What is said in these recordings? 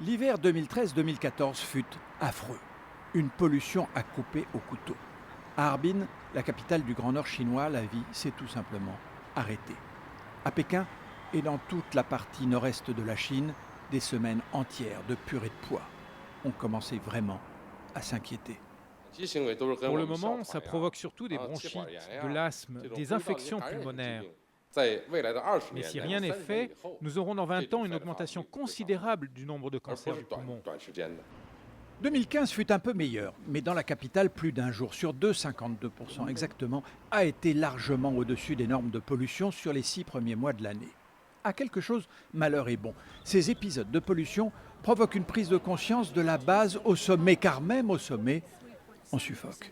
L'hiver 2013-2014 fut affreux. Une pollution à couper au couteau. À Harbin, la capitale du Grand Nord chinois, la vie s'est tout simplement arrêtée. À Pékin et dans toute la partie nord-est de la Chine, des semaines entières de purée de poids. On commençait vraiment à s'inquiéter. Pour le moment, ça provoque surtout des bronchites, de l'asthme, des infections pulmonaires. Mais si rien n'est fait, nous aurons dans 20 ans une augmentation considérable du nombre de cancers du poumon. 2015 fut un peu meilleur, mais dans la capitale, plus d'un jour sur deux, 52% exactement, a été largement au-dessus des normes de pollution sur les 6 premiers mois de l'année. À quelque chose, malheur est bon. Ces épisodes de pollution provoquent une prise de conscience de la base au sommet, car même au sommet, on suffoque.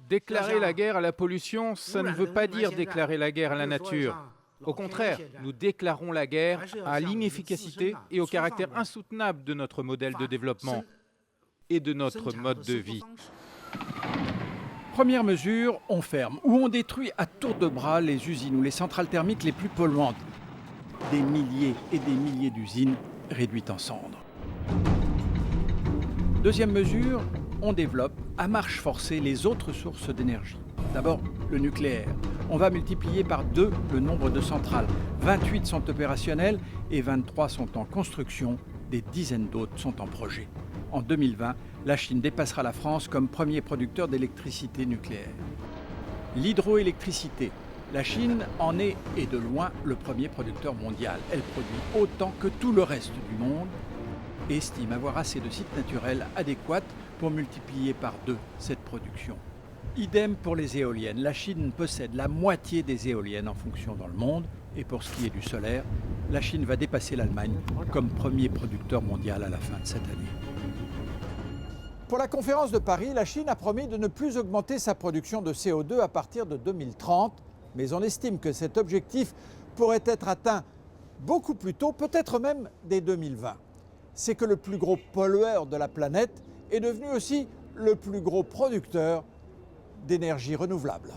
Déclarer la guerre à la pollution, ça ne veut pas dire déclarer la guerre à la nature. Au contraire, nous déclarons la guerre à l'inefficacité et au caractère insoutenable de notre modèle de développement et de notre mode de vie. Première mesure, on ferme ou on détruit à tour de bras les usines ou les centrales thermiques les plus polluantes. Des milliers et des milliers d'usines réduites en cendres. Deuxième mesure, on développe à marche forcée les autres sources d'énergie. D'abord, le nucléaire. On va multiplier par 2 le nombre de centrales. 28 sont opérationnelles et 23 sont en construction. Des dizaines d'autres sont en projet. En 2020, la Chine dépassera la France comme premier producteur d'électricité nucléaire. L'hydroélectricité. La Chine en est, et de loin, le premier producteur mondial. Elle produit autant que tout le reste du monde et estime avoir assez de sites naturels adéquats pour multiplier par 2 cette production. Idem pour les éoliennes. La Chine possède la moitié des éoliennes en fonction dans le monde. Et pour ce qui est du solaire, la Chine va dépasser l'Allemagne comme premier producteur mondial à la fin de cette année. Pour la conférence de Paris, la Chine a promis de ne plus augmenter sa production de CO2 à partir de 2030. Mais on estime que cet objectif pourrait être atteint beaucoup plus tôt, peut-être même dès 2020. C'est que le plus gros pollueur de la planète est devenu aussi le plus gros producteur d'énergie renouvelable.